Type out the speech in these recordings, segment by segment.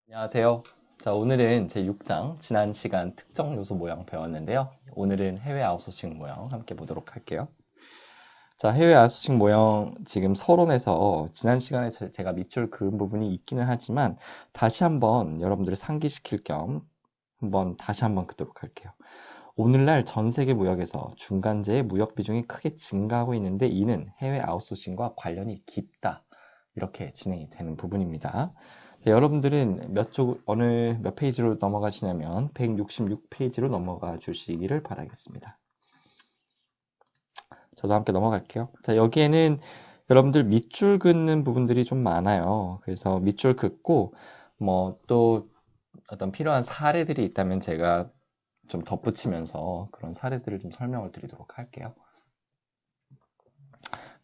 안녕하세요. 자, 오늘은 제 6장 지난 시간 특정 요소 모형 배웠는데요. 오늘은 해외 아웃소싱 모형 함께 보도록 할게요. 자, 해외 아웃소싱 모형 지금 서론에서 지난 시간에 제가 밑줄 그은 부분이 있기는 하지만 다시 한번 여러분들을 상기시킬 겸 다시 한번 긋도록 할게요. 오늘날 전 세계 무역에서 중간재의 무역 비중이 크게 증가하고 있는데 이는 해외 아웃소싱과 관련이 깊다. 이렇게 진행이 되는 부분입니다. 네, 여러분들은 몇 페이지로 넘어가시냐면 166페이지로 넘어가 주시기를 바라겠습니다. 저도 함께 넘어갈게요. 자, 여기에는 여러분들 밑줄 긋는 부분들이 좀 많아요. 그래서 밑줄 긋고 또 어떤 필요한 사례들이 있다면 제가 좀 덧붙이면서 그런 사례들을 좀 설명을 드리도록 할게요.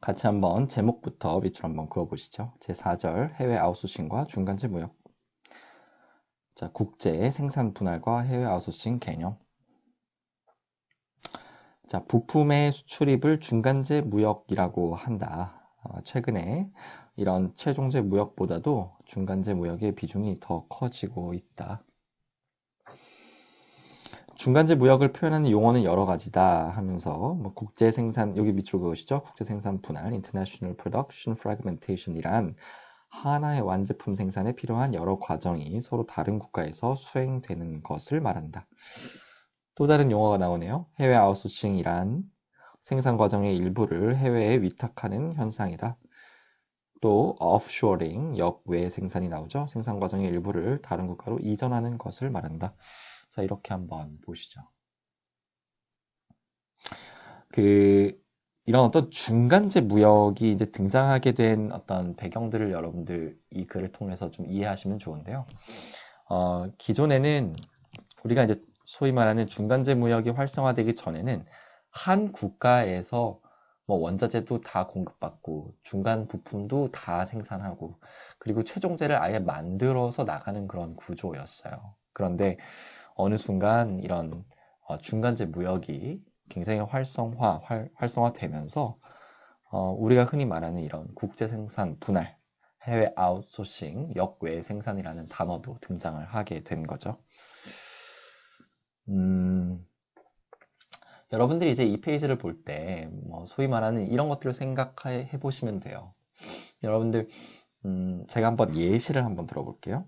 같이 한번 제목부터 밑줄 한번 그어보시죠. 제4절 해외 아웃소싱과 중간재 무역. 자, 국제 생산 분할과 해외 아웃소싱 개념. 자, 부품의 수출입을 중간재 무역이라고 한다. 최근에 이런 최종재 무역보다도 중간재 무역의 비중이 더 커지고 있다. 중간재 무역을 표현하는 용어는 여러 가지다 하면서 국제 생산, 여기 밑줄 그으시죠? 국제 생산 분할, International Production Fragmentation이란 하나의 완제품 생산에 필요한 여러 과정이 서로 다른 국가에서 수행되는 것을 말한다. 또 다른 용어가 나오네요. 해외 아웃소싱이란 생산 과정의 일부를 해외에 위탁하는 현상이다. 또 offshoring, 역외 생산이 나오죠. 생산 과정의 일부를 다른 국가로 이전하는 것을 말한다. 자, 이렇게 한번 보시죠. 이런 어떤 중간재 무역이 이제 등장하게 된 어떤 배경들을 여러분들 이 글을 통해서 좀 이해하시면 좋은데요. 기존에는 우리가 이제 소위 말하는 중간재 무역이 활성화되기 전에는 한 국가에서 원자재도 다 공급받고 중간 부품도 다 생산하고 그리고 최종재를 아예 만들어서 나가는 그런 구조였어요. 그런데 어느 순간 이런 중간재 무역이 굉장히 활성화되면서 우리가 흔히 말하는 이런 국제 생산 분할, 해외 아웃소싱, 역외 생산이라는 단어도 등장을 하게 된 거죠. 여러분들이 이제 이 페이지를 볼 때 소위 말하는 이런 것들을 생각해 보시면 돼요. 여러분들 제가 한번 예시를 한번 들어볼게요.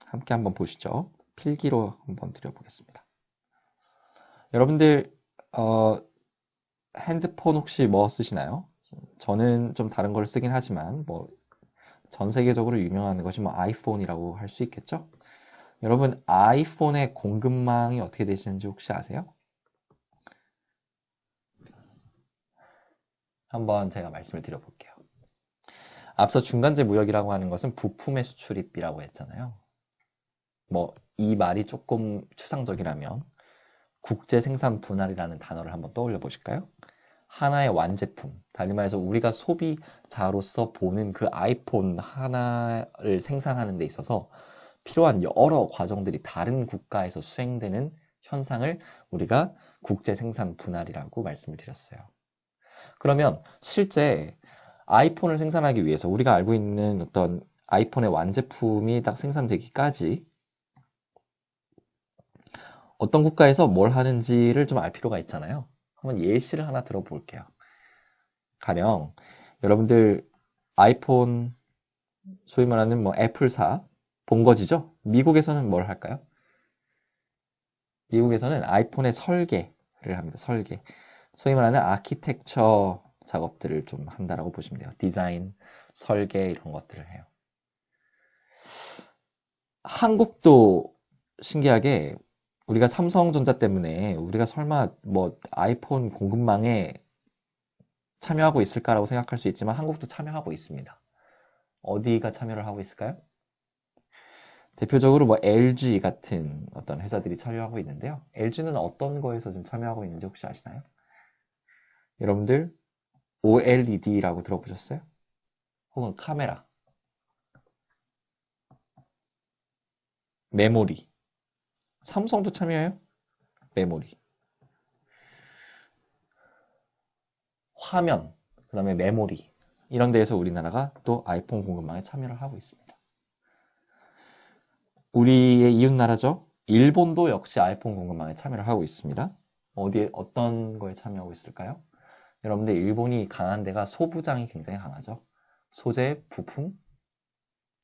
함께 한번 보시죠. 필기로 한번 드려보겠습니다. 여러분들 핸드폰 혹시 쓰시나요? 저는 좀 다른 걸 쓰긴 하지만 전 세계적으로 유명한 것이 아이폰이라고 할 수 있겠죠? 여러분 아이폰의 공급망이 어떻게 되시는지 혹시 아세요? 한번 제가 말씀을 드려볼게요. 앞서 중간재 무역이라고 하는 것은 부품의 수출입이라고 했잖아요. 이 말이 조금 추상적이라면 국제 생산 분할이라는 단어를 한번 떠올려 보실까요? 하나의 완제품, 달리 말해서 우리가 소비자로서 보는 그 아이폰 하나를 생산하는 데 있어서 필요한 여러 과정들이 다른 국가에서 수행되는 현상을 우리가 국제 생산 분할이라고 말씀을 드렸어요. 그러면 실제 아이폰을 생산하기 위해서 우리가 알고 있는 어떤 아이폰의 완제품이 딱 생산되기까지 어떤 국가에서 뭘 하는지를 좀 알 필요가 있잖아요. 한번 예시를 하나 들어볼게요. 가령 여러분들 아이폰 소위 말하는 애플사 본거지죠? 미국에서는 뭘 할까요? 미국에서는 아이폰의 설계를 합니다. 설계. 소위 말하는 아키텍처 작업들을 좀 한다라고 보시면 돼요. 디자인, 설계 이런 것들을 해요. 한국도 신기하게 우리가 삼성전자 때문에 우리가 설마 아이폰 공급망에 참여하고 있을까라고 생각할 수 있지만 한국도 참여하고 있습니다. 어디가 참여를 하고 있을까요? 대표적으로 LG 같은 어떤 회사들이 참여하고 있는데요. LG는 어떤 거에서 좀 참여하고 있는지 혹시 아시나요? 여러분들 OLED라고 들어보셨어요? 혹은 카메라, 메모리. 삼성도 참여해요? 메모리. 화면, 그 다음에 메모리. 이런 데에서 우리나라가 또 아이폰 공급망에 참여를 하고 있습니다. 우리의 이웃 나라죠. 일본도 역시 아이폰 공급망에 참여를 하고 있습니다. 어디에 어떤 거에 참여하고 있을까요? 여러분들 일본이 강한 데가 소부장이 굉장히 강하죠. 소재, 부품,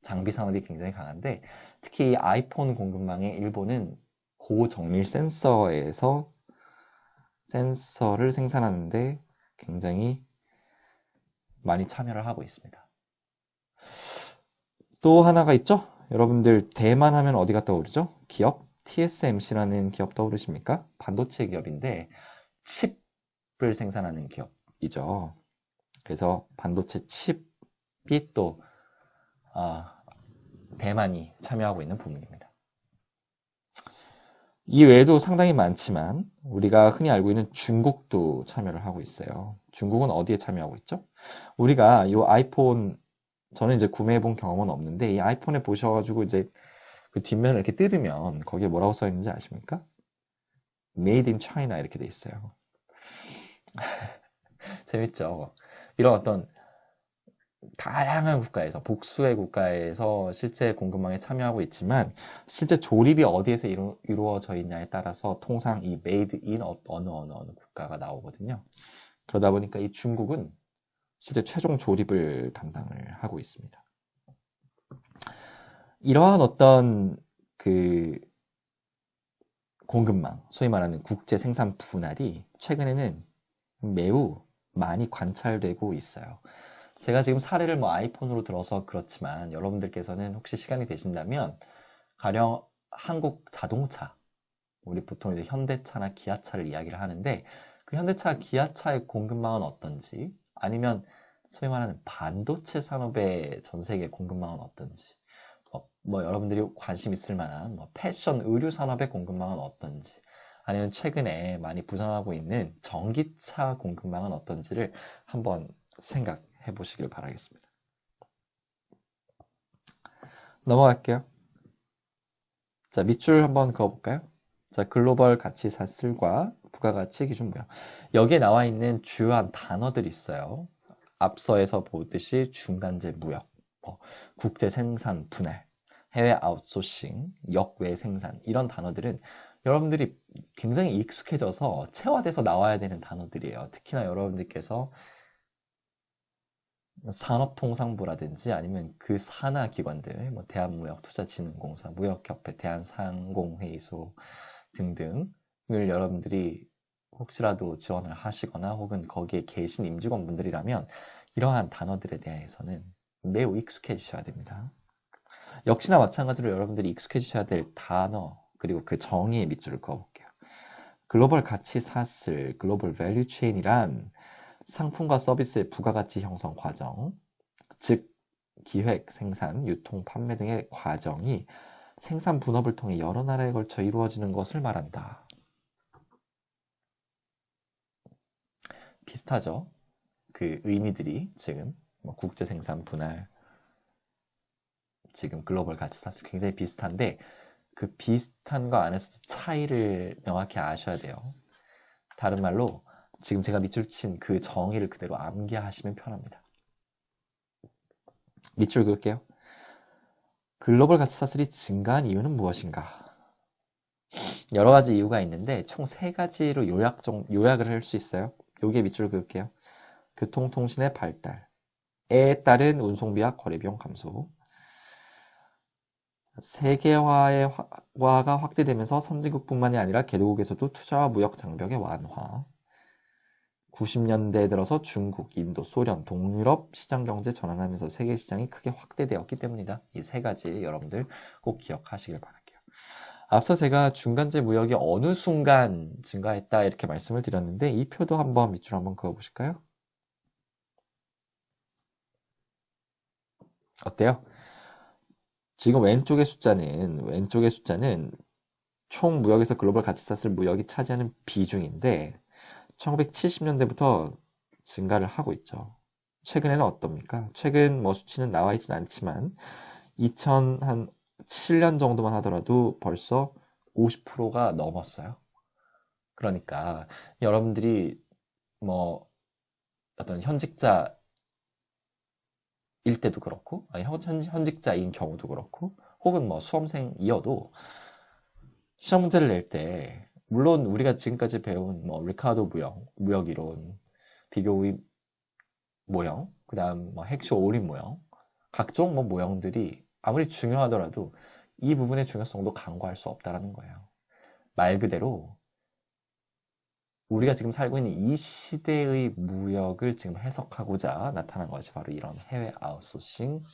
장비 산업이 굉장히 강한데 특히 이 아이폰 공급망에 일본은 고정밀 센서에서 센서를 생산하는데 굉장히 많이 참여를 하고 있습니다. 또 하나가 있죠? 여러분들 대만 하면 어디가 떠오르죠? 기업? TSMC라는 기업 떠오르십니까? 반도체 기업인데 칩을 생산하는 기업이죠. 그래서 반도체 칩이 또 대만이 참여하고 있는 부분입니다. 이 외에도 상당히 많지만 우리가 흔히 알고 있는 중국도 참여를 하고 있어요. 중국은 어디에 참여하고 있죠? 우리가 이 아이폰 저는 이제 구매해본 경험은 없는데 이 아이폰에 보셔가지고 이제 그 뒷면을 이렇게 뜯으면 거기에 뭐라고 써 있는지 아십니까? Made in China 이렇게 돼 있어요. 재밌죠? 이런 어떤 다양한 국가에서 복수의 국가에서 실제 공급망에 참여하고 있지만 실제 조립이 어디에서 이루어져 있냐에 따라서 통상 이 made in 어느 국가가 나오거든요. 그러다 보니까 이 중국은 실제 최종 조립을 담당을 하고 있습니다. 이러한 어떤 그 공급망, 소위 말하는 국제 생산 분할이 최근에는 매우 많이 관찰되고 있어요. 제가 지금 사례를 뭐 아이폰으로 들어서 그렇지만 여러분들께서는 혹시 시간이 되신다면 가령 한국 자동차, 우리 보통 이제 현대차나 기아차를 이야기를 하는데 그 현대차, 기아차의 공급망은 어떤지 아니면 소위 말하는 반도체 산업의 전 세계 공급망은 어떤지 뭐 여러분들이 관심 있을 만한 뭐 패션, 의류 산업의 공급망은 어떤지 아니면 최근에 많이 부상하고 있는 전기차 공급망은 어떤지를 한번 생각해 보시길 바라겠습니다. 넘어갈게요. 자, 밑줄 한번 그어볼까요? 자, 글로벌 가치 사슬과 부가가치 기준무역. 여기에 나와 있는 주요한 단어들이 있어요. 앞서에서 보듯이 중간재 무역, 국제 생산 분할, 해외 아웃소싱, 역외 생산 이런 단어들은 여러분들이 굉장히 익숙해져서 체화돼서 나와야 되는 단어들이에요. 특히나 여러분들께서 산업통상부라든지 아니면 그 산하 기관들, 뭐 대한무역투자진흥공사, 무역협회, 대한상공회의소 등등을 여러분들이 혹시라도 지원을 하시거나 혹은 거기에 계신 임직원분들이라면 이러한 단어들에 대해서는 매우 익숙해지셔야 됩니다. 역시나 마찬가지로 여러분들이 익숙해지셔야 될 단어 그리고 그 정의의 밑줄을 그어볼게요. 글로벌 가치 사슬, 글로벌 밸류 체인이란 상품과 서비스의 부가가치 형성 과정, 즉 기획, 생산, 유통, 판매 등의 과정이 생산 분업을 통해 여러 나라에 걸쳐 이루어지는 것을 말한다. 비슷하죠? 그 의미들이 지금 국제 생산 분할, 지금 글로벌 가치 사슬 굉장히 비슷한데 그 비슷한 거 안에서도 차이를 명확히 아셔야 돼요. 다른 말로 지금 제가 밑줄 친 그 정의를 그대로 암기하시면 편합니다. 밑줄 그을게요. 글로벌 가치 사슬이 증가한 이유는 무엇인가? 여러 가지 이유가 있는데 총 3가지로 요약을 할 수 있어요. 여기에 밑줄 그을게요. 교통통신의 발달에 따른 운송비와 거래비용 감소, 세계화가 확대되면서 선진국뿐만이 아니라 개도국에서도 투자와 무역 장벽의 완화, 90년대 들어서 중국, 인도, 소련, 동유럽 시장경제 전환하면서 세계 시장이 크게 확대되었기 때문이다. 이 3가지 여러분들 꼭 기억하시길 바랄게요. 앞서 제가 중간재 무역이 어느 순간 증가했다 이렇게 말씀을 드렸는데 이 표도 한번 밑줄 한번 그어보실까요? 어때요? 지금 왼쪽의 숫자는 총 무역에서 글로벌 가치사슬 무역이 차지하는 비중인데 1970년대부터 증가를 하고 있죠. 최근에는 어떻습니까? 최근 수치는 나와 있진 않지만 2007년 정도만 하더라도 벌써 50%가 넘었어요. 그러니까 여러분들이 어떤 현직자일 때도 그렇고 현직자인 경우도 그렇고 혹은 뭐 수험생이어도 시험 문제를 낼 때 물론 우리가 지금까지 배운 뭐 리카르도 무역 이론, 비교 모형, 그 다음 뭐 핵쇼 올인 모형, 각종 뭐 모형들이 아무리 중요하더라도 이 부분의 중요성도 간과할 수 없다라는 거예요. 말 그대로 우리가 지금 살고 있는 이 시대의 무역을 지금 해석하고자 나타난 것이 바로 이런 해외 아웃소싱이다.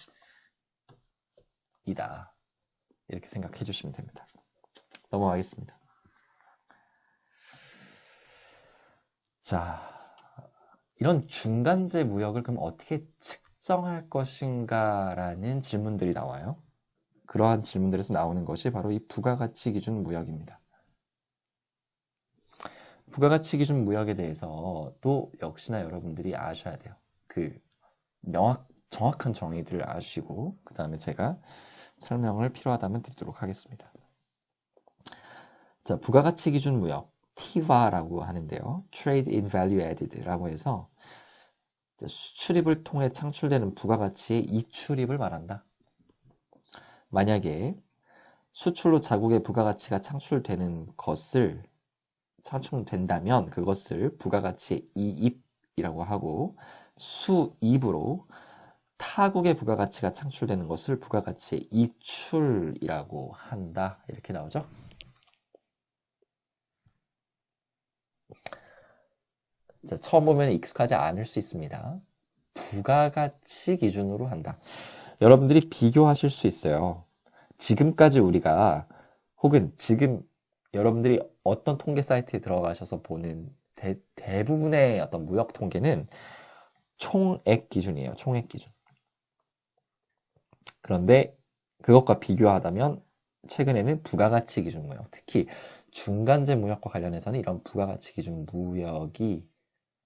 이렇게 생각해 주시면 됩니다. 넘어가겠습니다. 자, 이런 중간재 무역을 그럼 어떻게 측정할 것인가라는 질문들이 나와요. 그러한 질문들에서 나오는 것이 바로 이 부가가치 기준 무역입니다. 부가가치 기준 무역에 대해서 또 역시나 여러분들이 아셔야 돼요. 그 정확한 정의들을 아시고 그 다음에 제가 설명을 필요하다면 드리도록 하겠습니다. 자, 부가가치 기준 무역 TIVA라고 하는데요. Trade in Value Added라고 해서 수출입을 통해 창출되는 부가가치의 이출입을 말한다. 만약에 수출로 자국의 부가가치가 창출된다면 그것을 부가가치의 이입이라고 하고 수입으로 타국의 부가가치가 창출되는 것을 부가가치의 이출이라고 한다. 이렇게 나오죠. 자, 처음 보면 익숙하지 않을 수 있습니다. 부가가치 기준으로 한다. 여러분들이 비교하실 수 있어요. 지금까지 우리가 혹은 지금 여러분들이 어떤 통계 사이트에 들어가셔서 보는 대부분의 어떤 무역 통계는 총액 기준이에요. 총액 기준. 그런데 그것과 비교하다면 최근에는 부가가치 기준 무역, 특히 중간재 무역과 관련해서는 이런 부가가치 기준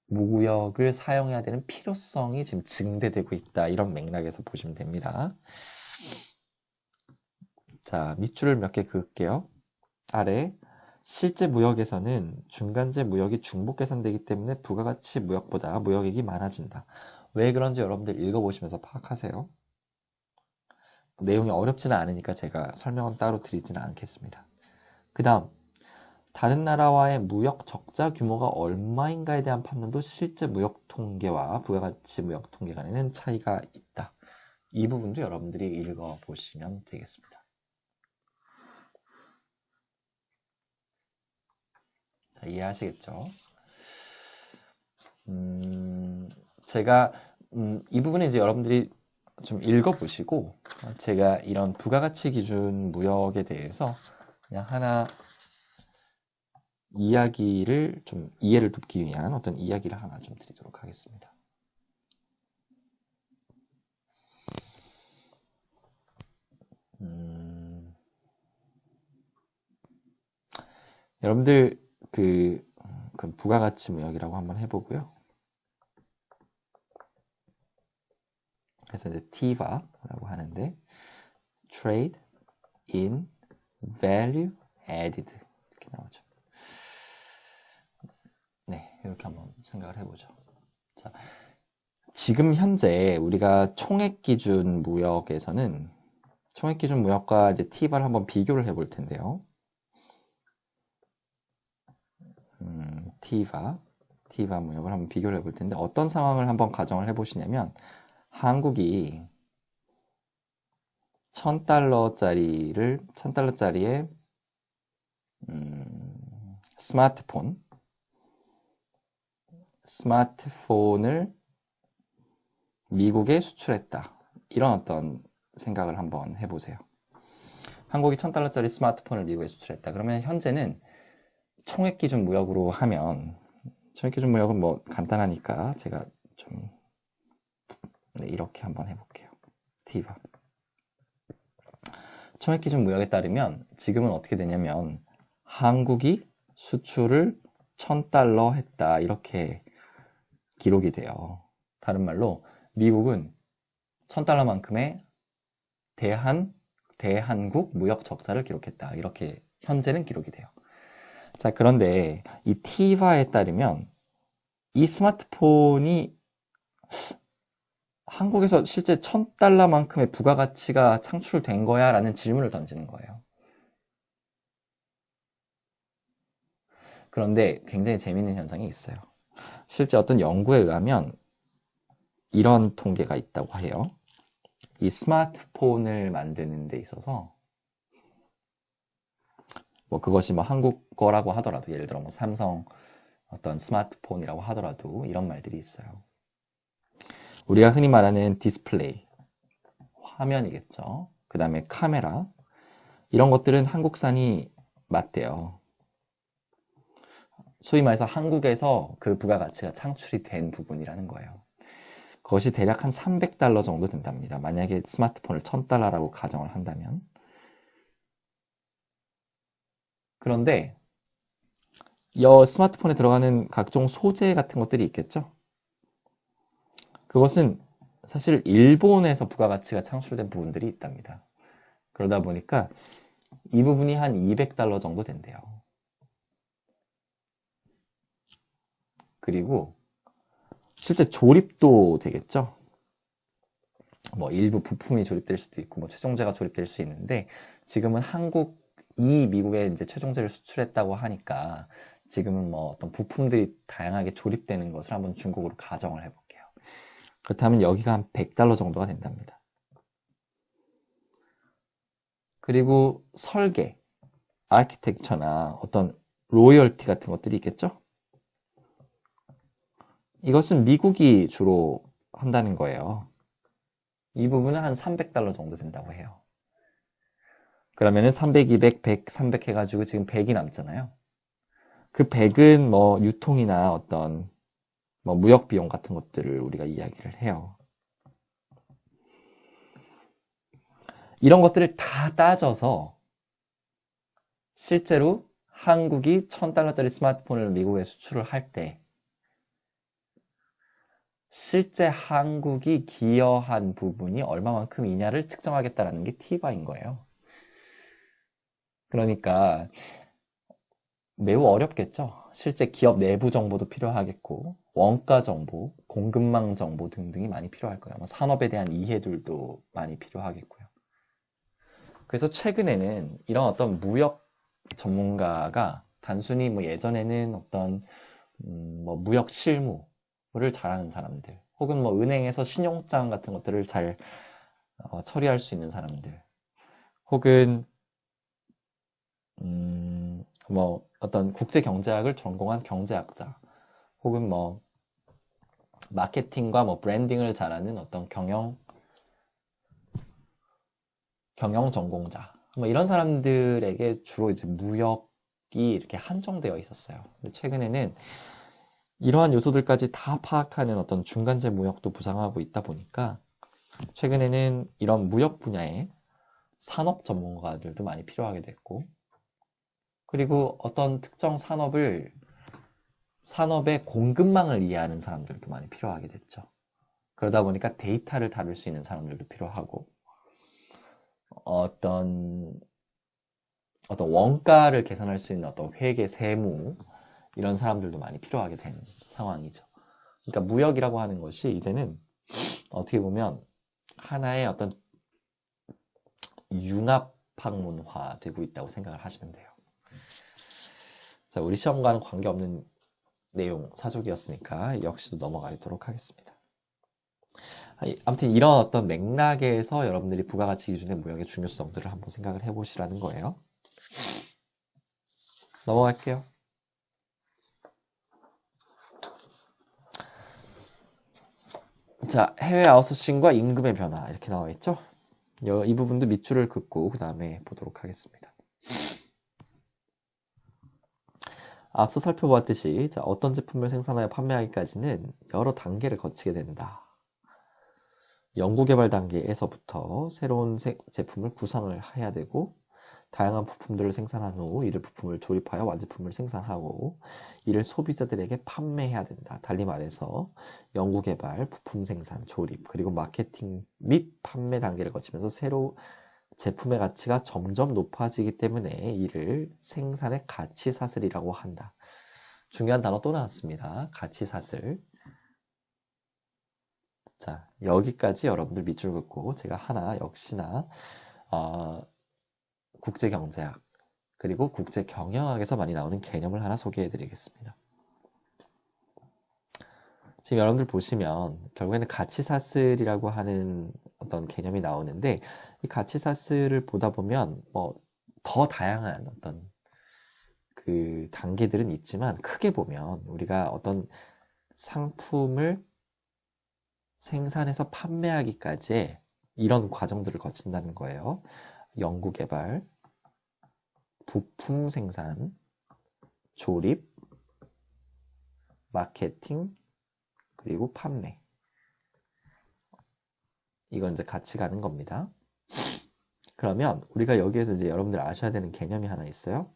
무역을 사용해야 되는 필요성이 지금 증대되고 있다. 이런 맥락에서 보시면 됩니다. 자, 밑줄을 몇 개 그을게요. 아래 실제 무역에서는 중간재 무역이 중복 계산되기 때문에 부가가치 무역보다 무역액이 많아진다. 왜 그런지 여러분들 읽어보시면서 파악하세요. 내용이 어렵지는 않으니까 제가 설명은 따로 드리지는 않겠습니다. 그 다음 다른 나라와의 무역 적자 규모가 얼마인가에 대한 판단도 실제 무역 통계와 부가가치 무역 통계 간에는 차이가 있다. 이 부분도 여러분들이 읽어보시면 되겠습니다. 자, 이해하시겠죠? 제가 이 부분은 이제 여러분들이 좀 읽어보시고 제가 이런 부가가치 기준 무역에 대해서 그냥 하나 이야기를 좀 이해를 돕기 위한 어떤 이야기를 하나 좀 드리도록 하겠습니다. 여러분들 그 부가가치 무역이라고 한번 해보고요. 그래서 이제 TIVA라고 하는데 Trade in Value Added 이렇게 나오죠. 네, 이렇게 한번 생각을 해보죠. 자, 지금 현재 우리가 총액 기준 무역에서는 총액 기준 무역과 이제 TIVA를 한번 비교를 해볼 텐데요. TIVA 무역을 한번 비교를 해볼 텐데 어떤 상황을 한번 가정을 해보시냐면 한국이 1000달러짜리에 스마트폰을 미국에 수출했다. 이런 어떤 생각을 한번 해보세요. 한국이 1000달러짜리 스마트폰을 미국에 수출했다. 그러면 현재는 총액 기준 무역으로 하면 총액 기준 무역은 뭐 간단하니까 제가 좀 이렇게 한번 해볼게요. TIVA 총액 기준 무역에 따르면 지금은 어떻게 되냐면 한국이 수출을 1000달러 했다. 이렇게 기록이 돼요. 다른 말로 미국은 1000달러만큼의 대한국 무역 적자를 기록했다. 이렇게 현재는 기록이 돼요. 자, 그런데 이 TIVA에 따르면 이 스마트폰이 한국에서 실제 1,000달러만큼의 부가가치가 창출된 거야? 라는 질문을 던지는 거예요. 그런데 굉장히 재미있는 현상이 있어요. 실제 어떤 연구에 의하면 이런 통계가 있다고 해요. 이 스마트폰을 만드는 데 있어서 뭐 그것이 뭐 한국 거라고 하더라도, 예를 들어 뭐 삼성 어떤 스마트폰이라고 하더라도 이런 말들이 있어요. 우리가 흔히 말하는 디스플레이, 화면이겠죠. 그 다음에 카메라, 이런 것들은 한국산이 맞대요. 소위 말해서 한국에서 그 부가가치가 창출이 된 부분이라는 거예요. 그것이 대략 한 300달러 정도 된답니다. 만약에 스마트폰을 1,000달러라고 가정을 한다면. 그런데 이 스마트폰에 들어가는 각종 소재 같은 것들이 있겠죠. 그것은 사실 일본에서 부가가치가 창출된 부분들이 있답니다. 그러다 보니까 이 부분이 한 200달러 정도 된대요. 그리고 실제 조립도 되겠죠. 뭐 일부 부품이 조립될 수도 있고 뭐 최종재가 조립될 수 있는데, 지금은 미국에 이제 최종재를 수출했다고 하니까 지금은 뭐 어떤 부품들이 다양하게 조립되는 것을 한번 중국으로 가정을 해볼게요. 그렇다면 여기가 한 100달러 정도가 된답니다. 그리고 설계, 아키텍처나 어떤 로열티 같은 것들이 있겠죠? 이것은 미국이 주로 한다는 거예요. 이 부분은 한 300달러 정도 된다고 해요. 그러면은 300, 200, 100, 300 해가지고 지금 100이 남잖아요. 그 100은 뭐 유통이나 어떤 뭐 무역 비용 같은 것들을 우리가 이야기를 해요. 이런 것들을 다 따져서 실제로 한국이 1,000달러짜리 스마트폰을 미국에 수출을 할 때 실제 한국이 기여한 부분이 얼마만큼이냐를 측정하겠다라는 게 T바인 거예요. 그러니까 매우 어렵겠죠. 실제 기업 내부 정보도 필요하겠고, 원가 정보, 공급망 정보 등등이 많이 필요할 거예요. 뭐 산업에 대한 이해들도 많이 필요하겠고요. 그래서 최근에는 이런 어떤 무역 전문가가 단순히 뭐 예전에는 어떤 뭐 무역 실무를 잘하는 사람들, 혹은 뭐 은행에서 신용장 같은 것들을 잘 처리할 수 있는 사람들, 혹은 뭐 어떤 국제 경제학을 전공한 경제학자, 혹은 뭐 마케팅과 뭐 브랜딩을 잘하는 어떤 경영 전공자, 뭐 이런 사람들에게 주로 이제 무역이 이렇게 한정되어 있었어요. 근데 최근에는 이러한 요소들까지 다 파악하는 어떤 중간재 무역도 부상하고 있다 보니까 최근에는 이런 무역 분야의 산업 전문가들도 많이 필요하게 됐고, 그리고 어떤 특정 산업의 공급망을 이해하는 사람들도 많이 필요하게 됐죠. 그러다 보니까 데이터를 다룰 수 있는 사람들도 필요하고, 어떤 원가를 계산할 수 있는 어떤 회계, 세무, 이런 사람들도 많이 필요하게 된 상황이죠. 그러니까 무역이라고 하는 것이 이제는 어떻게 보면 하나의 어떤 융합학문화 되고 있다고 생각을 하시면 돼요. 자, 우리 시험과는 관계없는 내용, 사족이었으니까 역시도 넘어가도록 하겠습니다. 아무튼 이런 어떤 맥락에서 여러분들이 부가가치 기준의 무역의 중요성들을 한번 생각을 해보시라는 거예요. 넘어갈게요. 자, 해외 아웃소싱과 임금의 변화 이렇게 나와 있죠? 이 부분도 밑줄을 긋고 그 다음에 보도록 하겠습니다. 앞서 살펴보았듯이 어떤 제품을 생산하여 판매하기까지는 여러 단계를 거치게 된다. 연구개발 단계에서부터 새로운 제품을 구상을 해야 되고, 다양한 부품들을 생산한 후 이를 부품을 조립하여 완제품을 생산하고 이를 소비자들에게 판매해야 된다. 달리 말해서 연구개발, 부품 생산, 조립, 그리고 마케팅 및 판매 단계를 거치면서 새로 제품의 가치가 점점 높아지기 때문에 이를 생산의 가치사슬이라고 한다. 중요한 단어 또 나왔습니다. 가치사슬. 자, 여기까지 여러분들 밑줄 긋고 제가 하나 역시나 국제경제학 그리고 국제경영학에서 많이 나오는 개념을 하나 소개해 드리겠습니다. 지금 여러분들 보시면 결국에는 가치사슬이라고 하는 어떤 개념이 나오는데 이 가치사슬을 보다 보면 뭐 더 다양한 어떤 그 단계들은 있지만 크게 보면 우리가 어떤 상품을 생산해서 판매하기까지의 이런 과정들을 거친다는 거예요. 연구개발, 부품 생산, 조립, 마케팅, 그리고 판매. 이건 이제 같이 가는 겁니다. 그러면 우리가 여기에서 이제 여러분들 아셔야 되는 개념이 하나 있어요.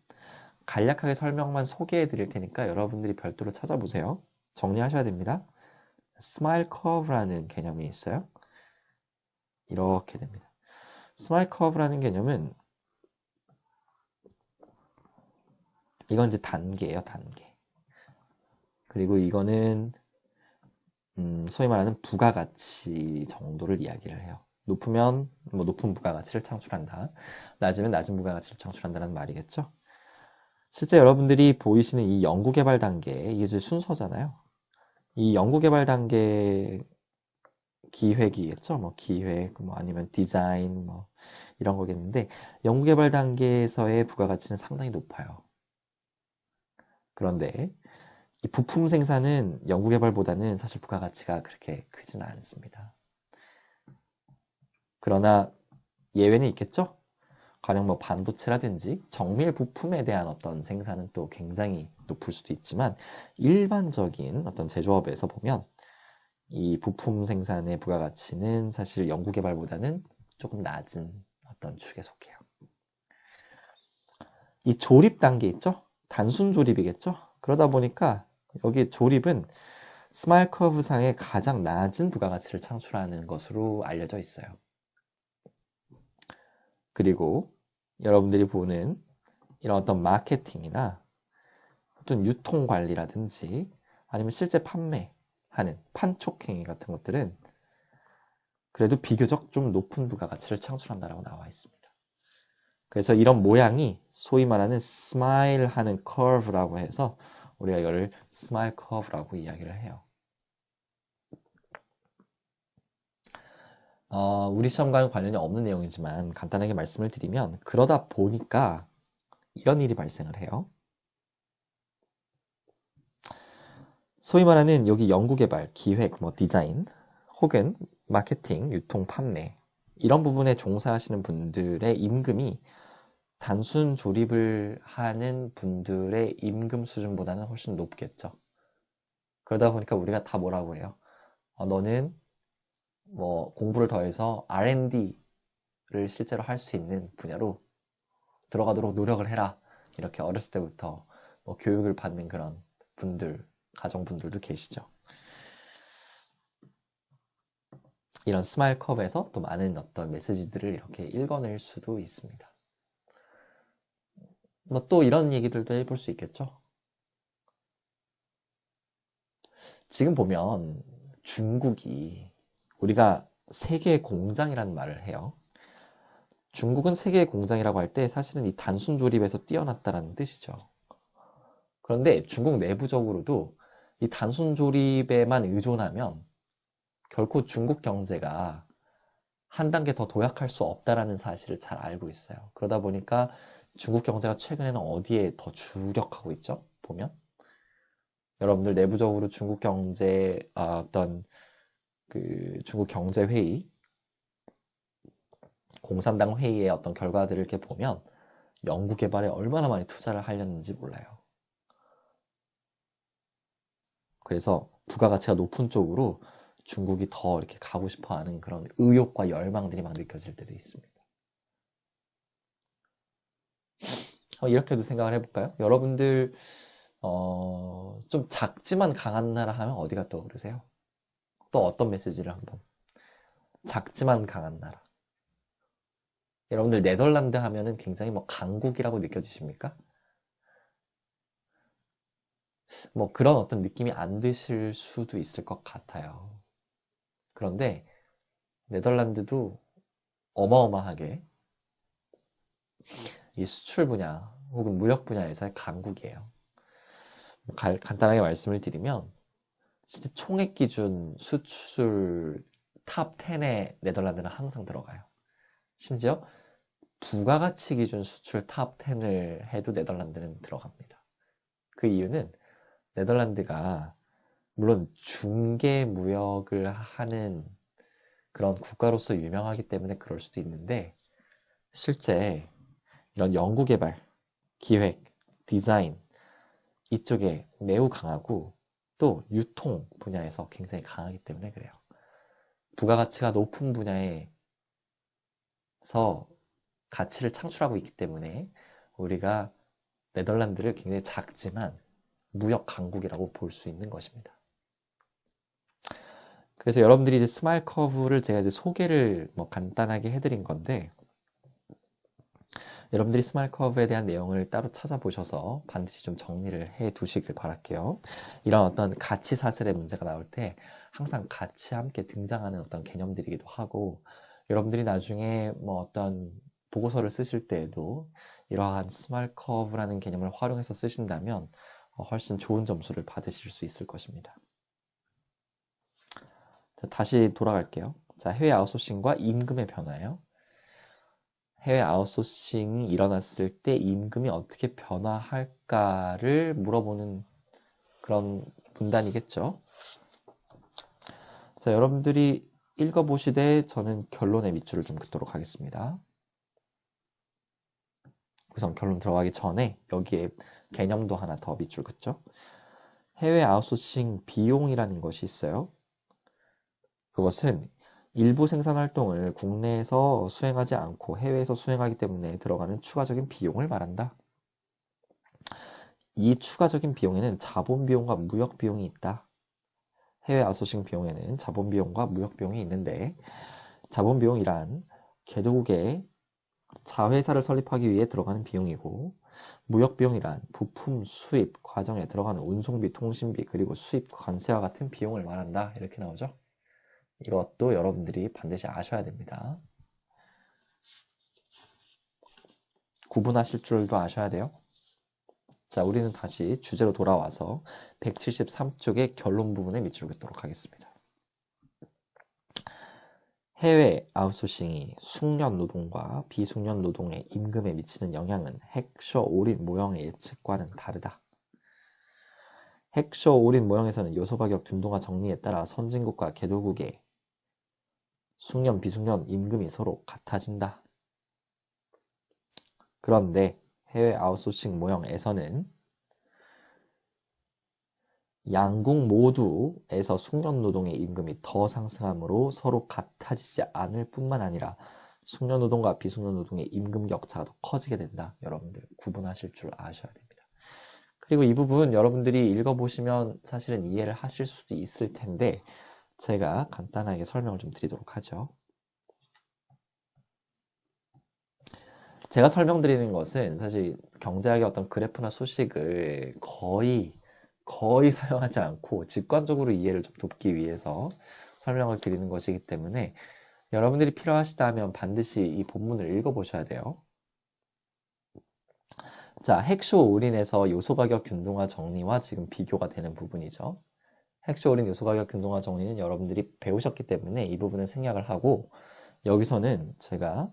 간략하게 설명만 소개해 드릴 테니까 여러분들이 별도로 찾아보세요. 정리하셔야 됩니다. 스마일 커브라는 개념이 있어요. 이렇게 됩니다. 스마일 커브라는 개념은 이건 이제 단계예요, 단계. 그리고 이거는 소위 말하는 부가가치 정도를 이야기를 해요. 높으면 뭐 높은 부가가치를 창출한다. 낮으면 낮은 부가가치를 창출한다는 말이겠죠. 실제 여러분들이 보이시는 이 연구개발 단계, 이게 이제 순서잖아요. 이 연구개발 단계 기획이겠죠. 뭐 기획, 뭐 아니면 디자인, 뭐 이런 거겠는데 연구개발 단계에서의 부가가치는 상당히 높아요. 그런데 이 부품 생산은 연구개발보다는 사실 부가가치가 그렇게 크지는 않습니다. 그러나 예외는 있겠죠? 가령 뭐 반도체라든지 정밀 부품에 대한 어떤 생산은 또 굉장히 높을 수도 있지만 일반적인 어떤 제조업에서 보면 이 부품 생산의 부가가치는 사실 연구개발보다는 조금 낮은 어떤 축에 속해요. 이 조립 단계 있죠? 단순 조립이겠죠? 그러다 보니까 여기 조립은 스마일 커브 상의 가장 낮은 부가가치를 창출하는 것으로 알려져 있어요. 그리고 여러분들이 보는 이런 어떤 마케팅이나 어떤 유통 관리라든지 아니면 실제 판매하는 판촉행위 같은 것들은 그래도 비교적 좀 높은 부가가치를 창출한다라고 나와 있습니다. 그래서 이런 모양이 소위 말하는 스마일 하는 커브라고 해서 우리가 이거를 스마일 커브라고 이야기를 해요. 우리 시험과는 관련이 없는 내용이지만 간단하게 말씀을 드리면 그러다 보니까 이런 일이 발생을 해요. 소위 말하는 여기 연구개발, 기획, 뭐 디자인 혹은 마케팅, 유통, 판매 이런 부분에 종사하시는 분들의 임금이 단순 조립을 하는 분들의 임금 수준보다는 훨씬 높겠죠. 그러다 보니까 우리가 다 뭐라고 해요? 너는 뭐 공부를 더해서 R&D를 실제로 할 수 있는 분야로 들어가도록 노력을 해라. 이렇게 어렸을 때부터 뭐 교육을 받는 그런 분들, 가정분들도 계시죠. 이런 스마일 컵에서 또 많은 어떤 메시지들을 이렇게 읽어낼 수도 있습니다. 뭐 또 이런 얘기들도 해볼 수 있겠죠. 지금 보면 중국이 우리가 세계의 공장이라는 말을 해요. 중국은 세계의 공장이라고 할 때 사실은 이 단순 조립에서 뛰어났다는 뜻이죠. 그런데 중국 내부적으로도 이 단순 조립에만 의존하면 결코 중국 경제가 한 단계 더 도약할 수 없다라는 사실을 잘 알고 있어요. 그러다 보니까 중국 경제가 최근에는 어디에 더 주력하고 있죠? 보면 여러분들 내부적으로 중국 경제 어떤 그 중국 경제 회의 공산당 회의의 어떤 결과들을 이렇게 보면 연구 개발에 얼마나 많이 투자를 하려는지 몰라요. 그래서 부가가치가 높은 쪽으로 중국이 더 이렇게 가고 싶어 하는 그런 의욕과 열망들이 막 느껴질 때도 있습니다. 이렇게도 생각을 해볼까요? 여러분들 좀 작지만 강한 나라 하면 어디가 떠오르세요? 또 어떤 메시지를 한번 작지만 강한 나라 여러분들 네덜란드 하면은 굉장히 뭐 강국이라고 느껴지십니까? 뭐 그런 어떤 느낌이 안 드실 수도 있을 것 같아요. 그런데 네덜란드도 어마어마하게 이 수출 분야 혹은 무역 분야에서의 강국이에요. 간단하게 말씀을 드리면 진짜 총액 기준 수출 탑 10에 네덜란드는 항상 들어가요. 심지어 부가가치 기준 수출 탑 10을 해도 네덜란드는 들어갑니다. 그 이유는 네덜란드가 물론 중개 무역을 하는 그런 국가로서 유명하기 때문에 그럴 수도 있는데 실제 이런 연구개발, 기획, 디자인 이쪽에 매우 강하고 또 유통 분야에서 굉장히 강하기 때문에 그래요. 부가가치가 높은 분야에서 가치를 창출하고 있기 때문에 우리가 네덜란드를 굉장히 작지만 무역 강국이라고 볼 수 있는 것입니다. 그래서 여러분들이 이제 스마일 커브를 제가 이제 소개를 간단하게 해드린 건데 여러분들이 스마일 커브에 대한 내용을 따로 찾아보셔서 반드시 좀 정리를 해 두시길 바랄게요. 이런 어떤 가치 사슬의 문제가 나올 때 항상 같이 함께 등장하는 어떤 개념들이기도 하고 여러분들이 나중에 어떤 보고서를 쓰실 때에도 이러한 스마일 커브라는 개념을 활용해서 쓰신다면 훨씬 좋은 점수를 받으실 수 있을 것입니다. 다시 돌아갈게요. 자, 해외 아웃소싱과 임금의 변화예요. 해외 아웃소싱이 일어났을 때 임금이 어떻게 변화할까를 물어보는 그런 문단이겠죠. 자, 여러분들이 읽어보시되 저는 결론의 밑줄을 좀 긋도록 하겠습니다. 우선 결론 들어가기 전에 여기에 개념도 하나 더 밑줄 긋죠. 해외 아웃소싱 비용이라는 것이 있어요. 그것은 일부 생산 활동을 국내에서 수행하지 않고 해외에서 수행하기 때문에 들어가는 추가적인 비용을 말한다. 이 추가적인 비용에는 자본 비용과 무역 비용이 있다. 해외 아웃소싱 비용에는 자본 비용과 무역 비용이 있는데 자본 비용이란 개도국에 자회사를 설립하기 위해 들어가는 비용이고 무역 비용이란 부품 수입 과정에 들어가는 운송비, 통신비 그리고 수입 관세와 같은 비용을 말한다. 이렇게 나오죠. 이것도 여러분들이 반드시 아셔야 됩니다. 구분하실 줄도 아셔야 돼요. 자, 우리는 다시 주제로 돌아와서 173쪽의 결론 부분에 밑줄 긋도록 하겠습니다. 해외 아웃소싱이 숙련 노동과 비숙련 노동의 임금에 미치는 영향은 핵쇼 올인 모형의 예측과는 다르다. 핵쇼 올인 모형에서는 요소가격 균등화 정리에 따라 선진국과 개도국의 숙련 비숙련 임금이 서로 같아진다. 그런데 해외 아웃소싱 모형에서는 양국 모두에서 숙련 노동의 임금이 더 상승하므로 서로 같아지지 않을 뿐만 아니라 숙련 노동과 비숙련 노동의 임금 격차가 더 커지게 된다. 여러분들 구분하실 줄 아셔야 됩니다. 그리고 이 부분 여러분들이 읽어보시면 사실은 이해를 하실 수도 있을 텐데 제가 간단하게 설명을 좀 드리도록 하죠. 제가 설명드리는 것은 사실 경제학의 어떤 그래프나 수식을 거의 사용하지 않고 직관적으로 이해를 좀 돕기 위해서 설명을 드리는 것이기 때문에 여러분들이 필요하시다면 반드시 이 본문을 읽어보셔야 돼요. 자, 핵쇼 올인에서 요소가격 균등화 정리와 지금 비교가 되는 부분이죠. 핵쇼 올인 요소가격 균등화 정리는 여러분들이 배우셨기 때문에 이 부분은 생략을 하고 여기서는 제가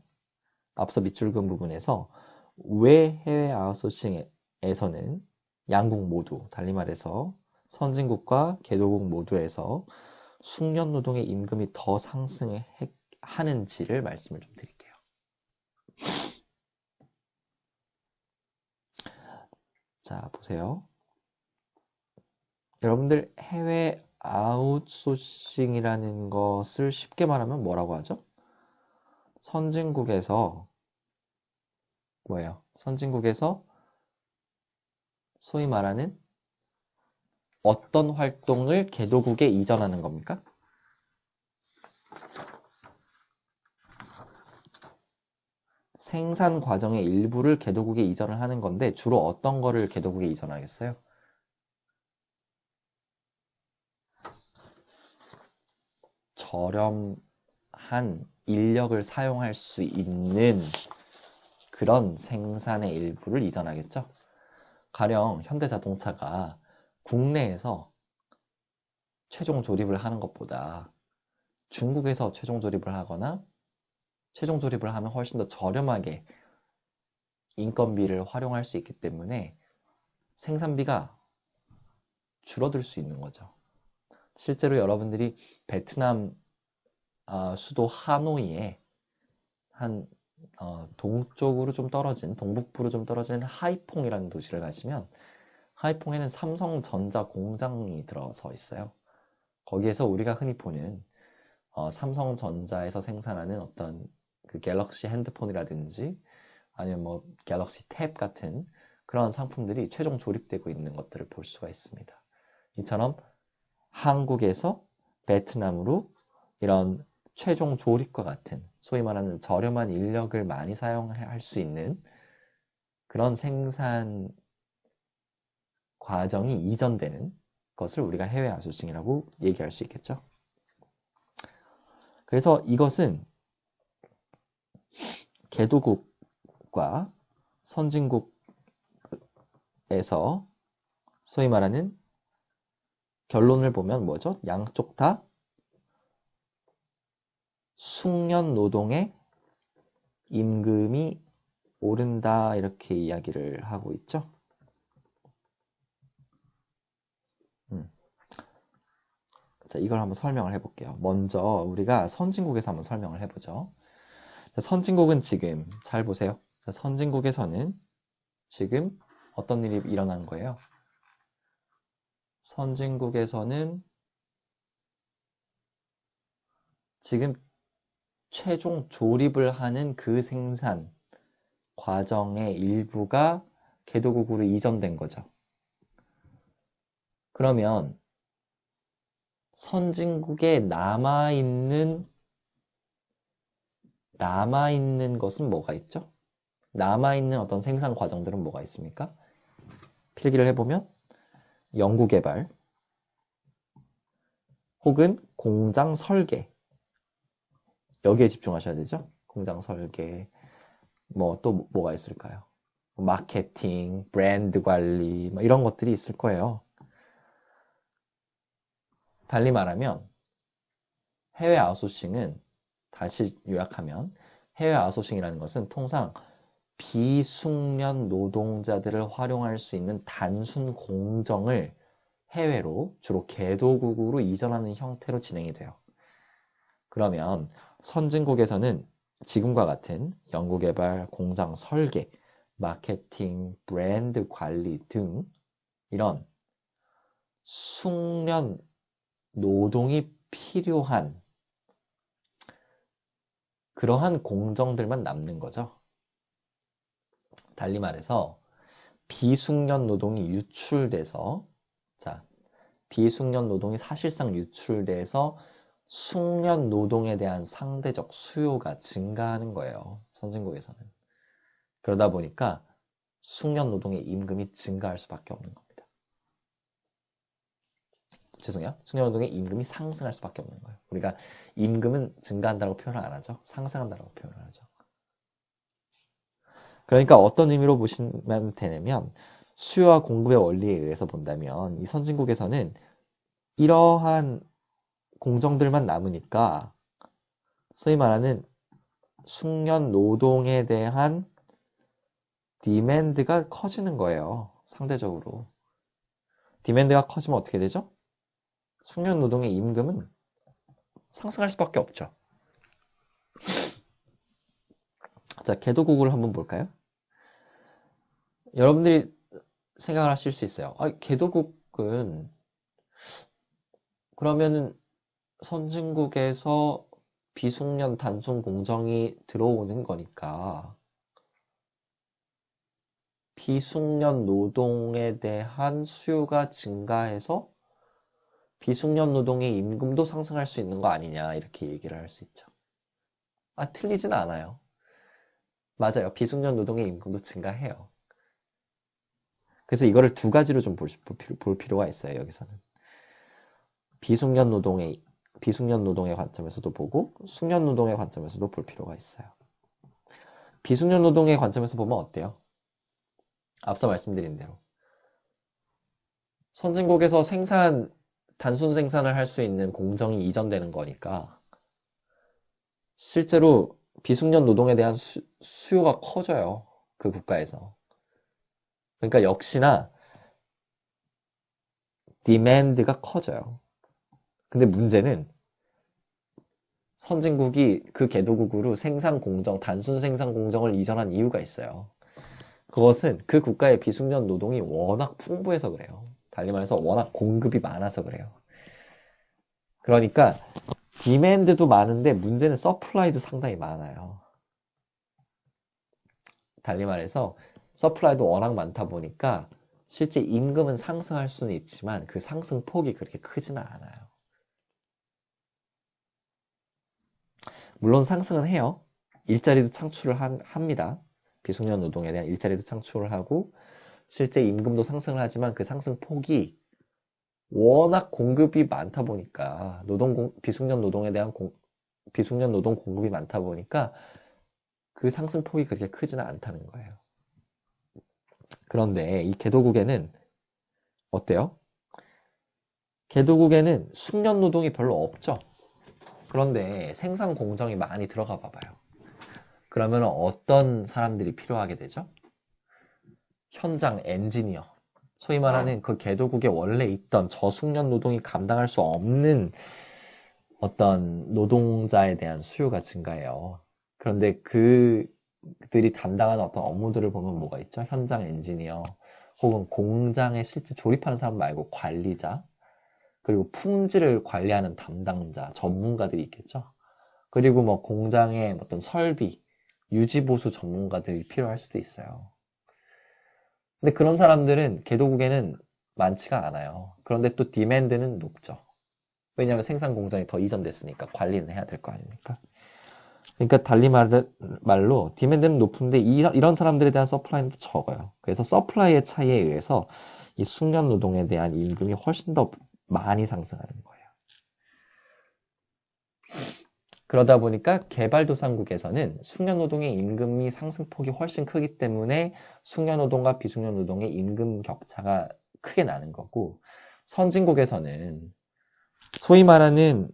앞서 밑줄 그은 부분에서 왜 해외 아웃소싱에서는 양국 모두, 달리 말해서 선진국과 개도국 모두에서 숙련 노동의 임금이 더 상승하는지를 말씀을 좀 드릴게요. 자, 보세요. 여러분들 해외 아웃소싱이라는 것을 쉽게 말하면 뭐라고 하죠? 선진국에서 뭐예요? 선진국에서 소위 말하는 어떤 활동을 개도국에 이전하는 겁니까? 생산 과정의 일부를 개도국에 이전을 하는 건데 주로 어떤 거를 개도국에 이전하겠어요? 저렴한 인력을 사용할 수 있는 그런 생산의 일부를 이전하겠죠. 가령 현대자동차가 국내에서 최종 조립을 하는 것보다 중국에서 최종 조립을 하거나 최종 조립을 하면 훨씬 더 저렴하게 인건비를 활용할 수 있기 때문에 생산비가 줄어들 수 있는 거죠. 실제로 여러분들이 베트남 수도 하노이에 한 동쪽으로 좀 떨어진, 동북부로 좀 떨어진 하이퐁이라는 도시를 가시면 하이퐁에는 삼성전자 공장이 들어서 있어요. 거기에서 우리가 흔히 보는 삼성전자에서 생산하는 어떤 그 갤럭시 핸드폰이라든지 아니면 뭐 갤럭시 탭 같은 그런 상품들이 최종 조립되고 있는 것들을 볼 수가 있습니다. 이처럼 한국에서 베트남으로 이런 최종 조립과 같은 소위 말하는 저렴한 인력을 많이 사용할 수 있는 그런 생산 과정이 이전되는 것을 우리가 해외 아웃소싱이라고 얘기할 수 있겠죠. 그래서 이것은 개도국과 선진국에서 소위 말하는 결론을 보면 뭐죠? 양쪽 다 숙련 노동의 임금이 오른다 이렇게 이야기를 하고 있죠. 자, 이걸 한번 설명을 해볼게요. 먼저 우리가 선진국에서 한번 설명을 해보죠. 자, 선진국은 지금 잘 보세요. 자, 선진국에서는 지금 어떤 일이 일어난 거예요? 선진국에서는 지금 최종 조립을 하는 그 생산 과정의 일부가 개도국으로 이전된 거죠. 그러면 선진국에 남아있는 것은 뭐가 있죠? 남아있는 어떤 생산 과정들은 뭐가 있습니까? 필기를 해보면 연구개발 혹은 공장 설계 여기에 집중하셔야 되죠. 공장 설계 뭐 또 뭐가 있을까요? 마케팅, 브랜드 관리 뭐 이런 것들이 있을 거예요. 달리 말하면 해외 아웃소싱은 다시 요약하면 해외 아웃소싱이라는 것은 통상 비숙련 노동자들을 활용할 수 있는 단순 공정을 해외로 주로 개도국으로 이전하는 형태로 진행이 돼요. 그러면 선진국에서는 지금과 같은 연구개발, 공장 설계, 마케팅, 브랜드 관리 등 이런 숙련 노동이 필요한 그러한 공정들만 남는 거죠. 달리 말해서 비숙련 노동이 유출돼서 비숙련 노동이 사실상 유출돼서 숙련 노동에 대한 상대적 수요가 증가하는 거예요. 선진국에서는. 그러다 보니까 숙련 노동의 임금이 증가할 수밖에 없는 겁니다. 죄송해요. 숙련 노동의 임금이 상승할 수밖에 없는 거예요. 우리가 임금은 증가한다고 표현을 안 하죠. 상승한다고 표현을 하죠. 그러니까 어떤 의미로 보시면 되냐면 수요와 공급의 원리에 의해서 본다면 이 선진국에서는 이러한 공정들만 남으니까 소위 말하는 숙련 노동에 대한 디맨드가 커지는 거예요. 상대적으로. 디맨드가 커지면 어떻게 되죠? 숙련 노동의 임금은 상승할 수밖에 없죠. 자, 개도국을 한번 볼까요? 여러분들이 생각을 하실 수 있어요. 개도국은 그러면은 선진국에서 비숙련 단순 공정이 들어오는 거니까 비숙련 노동에 대한 수요가 증가해서 비숙련 노동의 임금도 상승할 수 있는 거 아니냐 이렇게 얘기를 할 수 있죠. 틀리진 않아요. 맞아요. 비숙련 노동의 임금도 증가해요. 그래서 이거를 두 가지로 좀 볼 필요가 있어요. 여기서는 비숙련 노동의 비숙련 노동의 관점에서도 보고 숙련 노동의 관점에서도 볼 필요가 있어요. 비숙련 노동의 관점에서 보면 어때요? 앞서 말씀드린 대로 선진국에서 단순 생산을 할 수 있는 공정이 이전되는 거니까 실제로 비숙련 노동에 대한 수요가 커져요. 그 국가에서. 그러니까 역시나 디맨드가 커져요. 근데 문제는 선진국이 그 개도국으로 단순 생산 공정을 이전한 이유가 있어요. 그것은 그 국가의 비숙련 노동이 워낙 풍부해서 그래요. 달리 말해서 워낙 공급이 많아서 그래요. 그러니까 디맨드도 많은데 문제는 서플라이도 상당히 많아요. 달리 말해서 서플라이도 워낙 많다 보니까 실제 임금은 상승할 수는 있지만 그 상승폭이 그렇게 크지는 않아요. 물론 상승은 해요. 일자리도 창출을 합니다. 비숙련 노동에 대한 일자리도 창출을 하고 실제 임금도 상승을 하지만 그 상승폭이 워낙 공급이 많다 보니까 비숙련 노동에 대한 비숙련 노동 공급이 많다 보니까 그 상승폭이 그렇게 크지는 않다는 거예요. 그런데 이 개도국에는 어때요? 개도국에는 숙련 노동이 별로 없죠. 그런데 생산 공정이 많이 들어가 봐봐요. 그러면 어떤 사람들이 필요하게 되죠? 현장 엔지니어. 소위 말하는 그 개도국에 원래 있던 저숙련 노동이 감당할 수 없는 어떤 노동자에 대한 수요가 증가해요. 그런데 그들이 담당하는 어떤 업무들을 보면 뭐가 있죠? 현장 엔지니어, 혹은 공장에 실제 조립하는 사람 말고 관리자, 그리고 품질을 관리하는 담당자, 전문가들이 있겠죠? 그리고 뭐 공장의 어떤 설비, 유지보수 전문가들이 필요할 수도 있어요. 근데 그런 사람들은 개도국에는 많지가 않아요. 그런데 또 디맨드는 높죠. 왜냐하면 생산 공장이 더 이전됐으니까 관리는 해야 될 거 아닙니까? 그러니까 달리 말로 디맨드는 높은데 이런 사람들에 대한 서플라이는 또 적어요. 그래서 서플라이의 차이에 의해서 이 숙련 노동에 대한 임금이 훨씬 더 많이 상승하는 거예요. 그러다 보니까 개발도상국에서는 숙련 노동의 임금이 상승폭이 훨씬 크기 때문에 숙련 노동과 비숙련 노동의 임금 격차가 크게 나는 거고, 선진국에서는 소위 말하는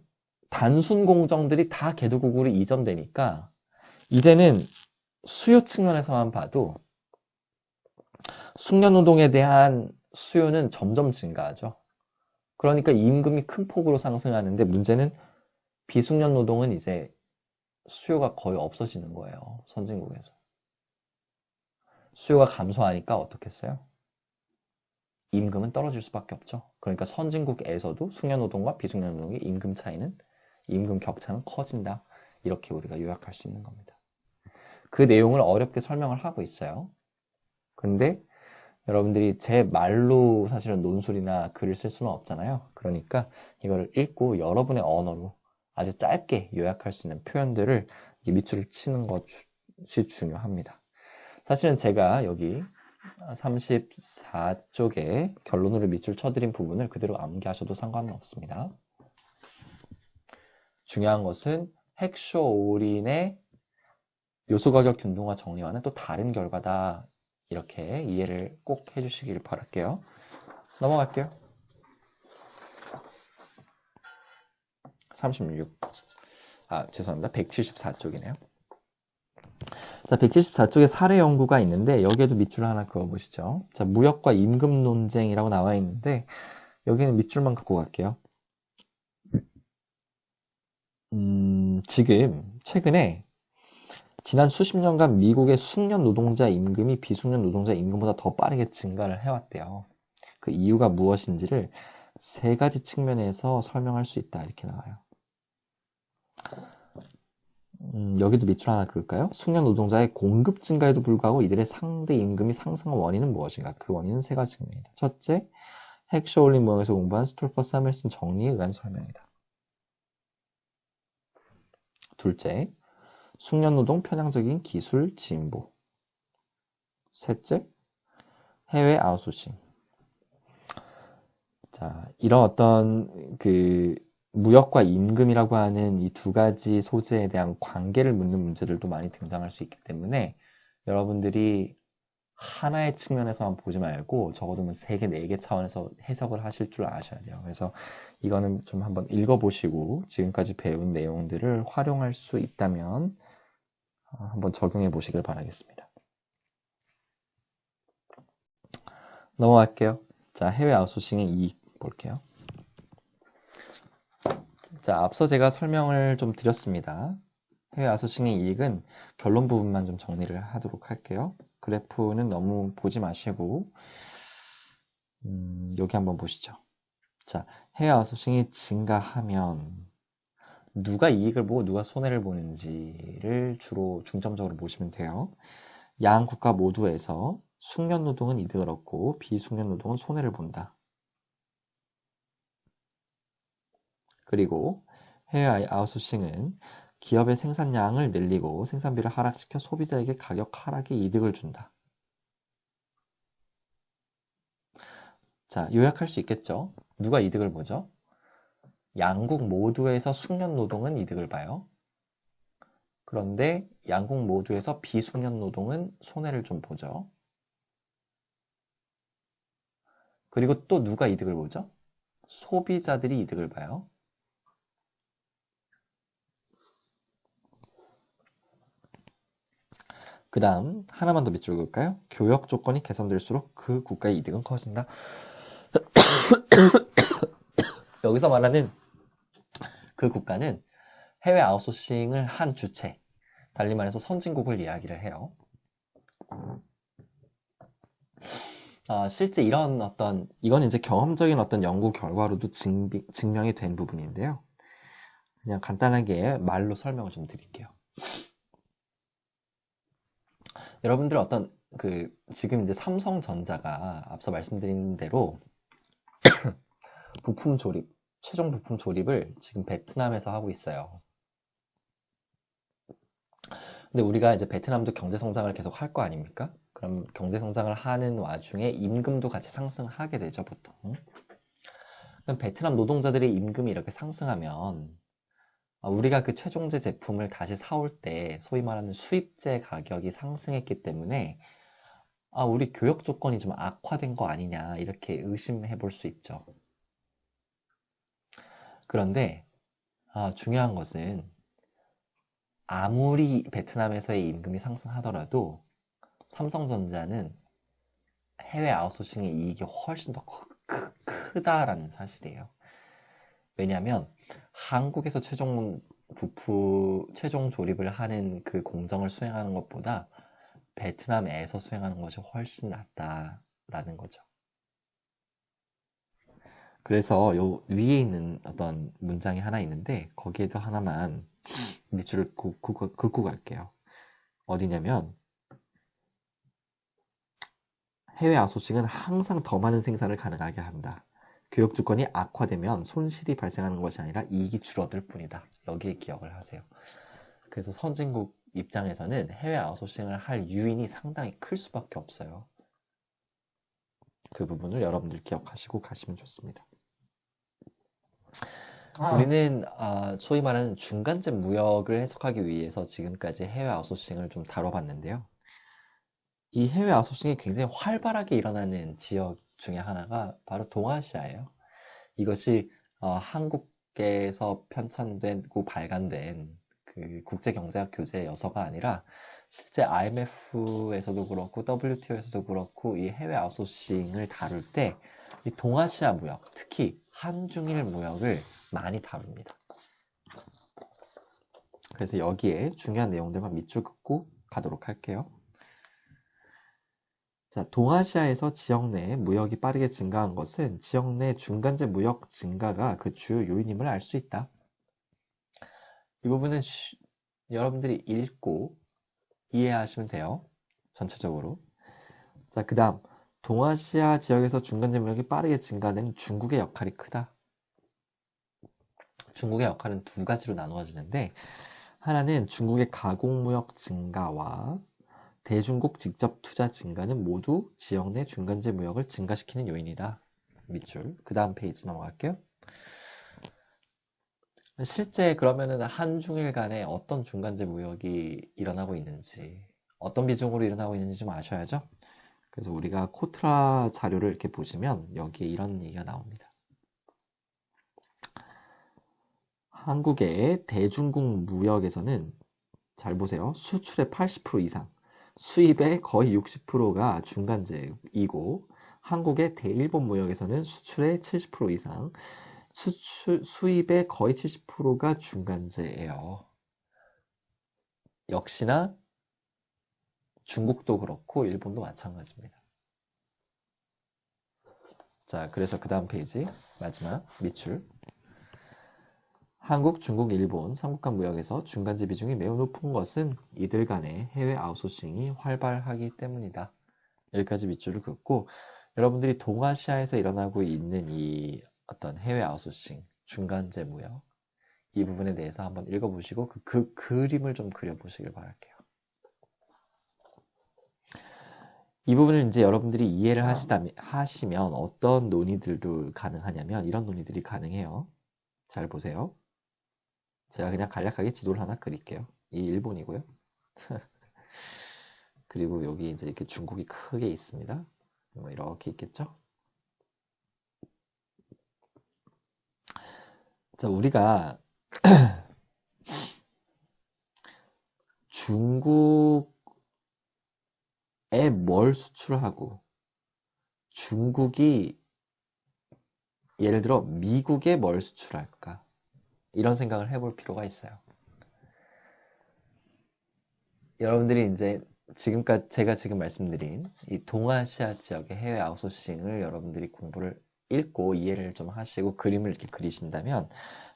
단순 공정들이 다 개도국으로 이전되니까 이제는 수요 측면에서만 봐도 숙련 노동에 대한 수요는 점점 증가하죠. 그러니까 임금이 큰 폭으로 상승하는데 문제는 비숙련 노동은 이제 수요가 거의 없어지는 거예요. 선진국에서. 수요가 감소하니까 어떻겠어요? 임금은 떨어질 수밖에 없죠. 그러니까 선진국에서도 숙련 노동과 비숙련 노동의 임금 격차는 커진다. 이렇게 우리가 요약할 수 있는 겁니다. 그 내용을 어렵게 설명을 하고 있어요. 근데 여러분들이 제 말로 사실은 논술이나 글을 쓸 수는 없잖아요. 그러니까 이거를 읽고 여러분의 언어로 아주 짧게 요약할 수 있는 표현들을 밑줄을 치는 것이 중요합니다. 사실은 제가 여기 34쪽에 결론으로 밑줄 쳐드린 부분을 그대로 암기하셔도 상관은 없습니다. 중요한 것은 핵쇼올인의 요소가격 균등화 정리와는 또 다른 결과다. 이렇게 이해를 꼭 해주시길 바랄게요. 넘어갈게요. 죄송합니다. 174쪽이네요. 자, 174쪽에 사례 연구가 있는데 여기에도 밑줄 하나 그어보시죠. 자, 무역과 임금 논쟁이라고 나와 있는데 여기는 밑줄만 갖고 갈게요. 지금 최근에 지난 수십 년간 미국의 숙련 노동자 임금이 비숙련 노동자 임금보다 더 빠르게 증가를 해왔대요. 그 이유가 무엇인지를 세 가지 측면에서 설명할 수 있다. 이렇게 나와요. 여기도 밑줄 하나 그을까요? 숙련 노동자의 공급 증가에도 불구하고 이들의 상대 임금이 상승한 원인은 무엇인가? 그 원인은 세 가지 측면이다. 첫째, 핵쇼올린 모형에서 공부한 스톨퍼 사멜슨 정리에 의한 설명이다. 둘째, 숙련 노동 편향적인 기술 진보. 셋째, 해외 아웃소싱. 자, 이런 어떤 무역과 임금이라고 하는 이 두 가지 소재에 대한 관계를 묻는 문제들도 많이 등장할 수 있기 때문에 여러분들이 하나의 측면에서만 보지 말고 적어도 뭐 3개, 4개 차원에서 해석을 하실 줄 아셔야 돼요. 그래서 이거는 좀 한번 읽어보시고 지금까지 배운 내용들을 활용할 수 있다면 한번 적용해 보시길 바라겠습니다. 넘어갈게요. 자, 해외 아웃소싱의 이익 볼게요. 자, 앞서 제가 설명을 좀 드렸습니다. 해외 아웃소싱의 이익은 결론 부분만 좀 정리를 하도록 할게요. 그래프는 너무 보지 마시고 여기 한번 보시죠. 자, 해외 아웃소싱이 증가하면 누가 이익을 보고 누가 손해를 보는지를 주로 중점적으로 보시면 돼요. 양 국가 모두에서 숙련 노동은 이득을 얻고 비숙련 노동은 손해를 본다. 그리고 해외 아웃소싱은 기업의 생산량을 늘리고 생산비를 하락시켜 소비자에게 가격 하락에 이득을 준다. 자, 요약할 수 있겠죠? 누가 이득을 보죠? 양국 모두에서 숙련 노동은 이득을 봐요. 그런데 양국 모두에서 비숙련 노동은 손해를 좀 보죠. 그리고 또 누가 이득을 보죠? 소비자들이 이득을 봐요. 그 다음 하나만 더 밑줄 그을까요? 교역 조건이 개선될수록 그 국가의 이득은 커진다. 여기서 말하는 그 국가는 해외 아웃소싱을 한 주체, 달리 말해서 선진국을 이야기를 해요. 실제 이런 이건 이제 경험적인 어떤 연구 결과로도 증명이 된 부분인데요. 그냥 간단하게 말로 설명을 좀 드릴게요. 여러분들 지금 이제 삼성전자가 앞서 말씀드린 대로 부품 조립, 최종 부품 조립을 지금 베트남에서 하고 있어요. 근데 우리가 이제 베트남도 경제 성장을 계속 할 거 아닙니까? 그럼 경제 성장을 하는 와중에 임금도 같이 상승하게 되죠, 보통. 그럼 베트남 노동자들의 임금이 이렇게 상승하면 우리가 그 최종재 제품을 다시 사올 때 소위 말하는 수입재 가격이 상승했기 때문에 우리 교역 조건이 좀 악화된 거 아니냐 이렇게 의심해 볼 수 있죠. 그런데 중요한 것은 아무리 베트남에서의 임금이 상승하더라도 삼성전자는 해외 아웃소싱의 이익이 훨씬 더 크다라는 사실이에요. 왜냐하면 한국에서 최종 조립을 하는 그 공정을 수행하는 것보다 베트남에서 수행하는 것이 훨씬 낫다라는 거죠. 그래서 요 위에 있는 어떤 문장이 하나 있는데 거기에도 하나만 밑줄을 긋고 갈게요. 어디냐면 해외 아웃소싱은 항상 더 많은 생산을 가능하게 한다. 교역 조건이 악화되면 손실이 발생하는 것이 아니라 이익이 줄어들 뿐이다. 여기에 기억을 하세요. 그래서 선진국 입장에서는 해외 아웃소싱을 할 유인이 상당히 클 수밖에 없어요. 그 부분을 여러분들 기억하시고 가시면 좋습니다. 우리는 소위 말하는 중간재 무역을 해석하기 위해서 지금까지 해외 아웃소싱을 좀 다뤄봤는데요. 이 해외 아웃소싱이 굉장히 활발하게 일어나는 지역 중에 하나가 바로 동아시아예요. 이것이 한국에서 편찬되고 발간된 그 국제경제학 교재여서가 아니라 실제 IMF에서도 그렇고 WTO에서도 그렇고 이 해외 아웃소싱을 다룰 때 이 동아시아 무역, 특히 한중일 무역을 많이 다룹니다. 그래서 여기에 중요한 내용들만 밑줄 긋고 가도록 할게요. 자, 동아시아에서 지역 내 무역이 빠르게 증가한 것은 지역 내 중간재 무역 증가가 그 주요 요인임을 알 수 있다. 이 부분은 여러분들이 읽고 이해하시면 돼요. 전체적으로. 자, 그 다음 동아시아 지역에서 중간재 무역이 빠르게 증가된 중국의 역할이 크다. 중국의 역할은 두 가지로 나누어지는데 하나는 중국의 가공무역 증가와 대중국 직접 투자 증가는 모두 지역 내 중간재 무역을 증가시키는 요인이다. 밑줄. 그 다음 페이지 넘어갈게요. 실제 그러면은 한중일 간에 어떤 중간재 무역이 일어나고 있는지, 어떤 비중으로 일어나고 있는지 좀 아셔야죠? 그래서 우리가 코트라 자료를 이렇게 보시면 여기에 이런 얘기가 나옵니다. 한국의 대중국 무역에서는 잘 보세요. 수출의 80% 이상, 수입의 거의 60%가 중간재이고, 한국의 대일본 무역에서는 수출의 70% 이상, 수입의 거의 70%가 중간재예요. 역시나 중국도 그렇고 일본도 마찬가지입니다. 자, 그래서 그 다음 페이지 마지막 밑줄. 한국, 중국, 일본 3국간 무역에서 중간재 비중이 매우 높은 것은 이들 간의 해외 아웃소싱이 활발하기 때문이다. 여기까지 밑줄을 긋고 여러분들이 동아시아에서 일어나고 있는 이 어떤 해외 아웃소싱, 중간재 무역 이 부분에 대해서 한번 읽어보시고 그 그림을 좀 그려보시길 바랄게요. 이 부분을 이제 여러분들이 이해를 하시면 어떤 논의들도 가능하냐면 이런 논의들이 가능해요. 잘 보세요. 제가 그냥 간략하게 지도를 하나 그릴게요. 이 일본이고요. 그리고 여기 이제 이렇게 중국이 크게 있습니다. 뭐 이렇게 있겠죠? 자, 우리가 중국에 뭘 수출하고 중국이 예를 들어 미국에 뭘 수출할까? 이런 생각을 해볼 필요가 있어요. 여러분들이 이제 지금까지 제가 지금 말씀드린 이 동아시아 지역의 해외 아웃소싱을 여러분들이 공부를 읽고 이해를 좀 하시고 그림을 이렇게 그리신다면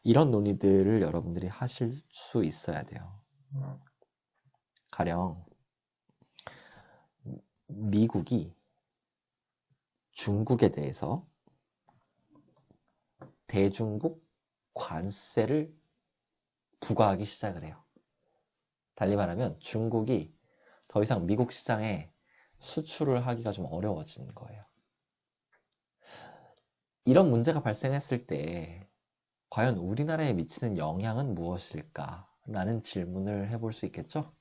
이런 논의들을 여러분들이 하실 수 있어야 돼요. 가령 미국이 중국에 대해서 대중국 관세를 부과하기 시작을 해요. 달리 말하면 중국이 더 이상 미국 시장에 수출을 하기가 좀 어려워진 거예요. 이런 문제가 발생했을 때 과연 우리나라에 미치는 영향은 무엇일까? 라는 질문을 해볼 수 있겠죠?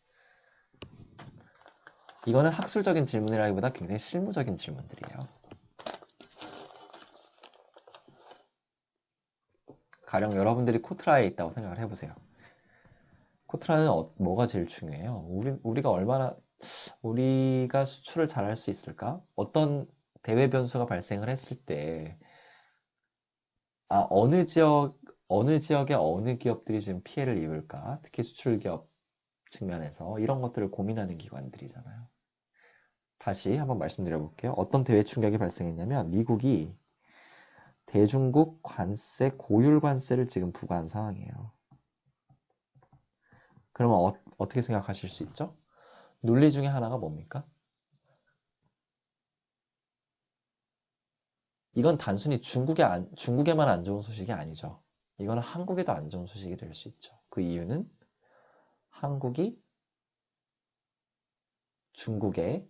이거는 학술적인 질문이라기보다 굉장히 실무적인 질문들이에요. 가령 여러분들이 코트라에 있다고 생각을 해보세요. 코트라는 뭐가 제일 중요해요? 우리가 수출을 잘할 수 있을까? 어떤 대외 변수가 발생을 했을 때, 어느 지역의 어느 기업들이 지금 피해를 입을까? 특히 수출 기업 측면에서 이런 것들을 고민하는 기관들이잖아요. 다시 한번 말씀드려 볼게요. 어떤 대외 충격이 발생했냐면, 미국이 대중국 관세, 고율 관세를 지금 부과한 상황이에요. 그러면 어떻게 생각하실 수 있죠? 논리 중에 하나가 뭡니까? 이건 단순히 중국에만 안 좋은 소식이 아니죠. 이거는 한국에도 안 좋은 소식이 될 수 있죠. 그 이유는 한국이 중국에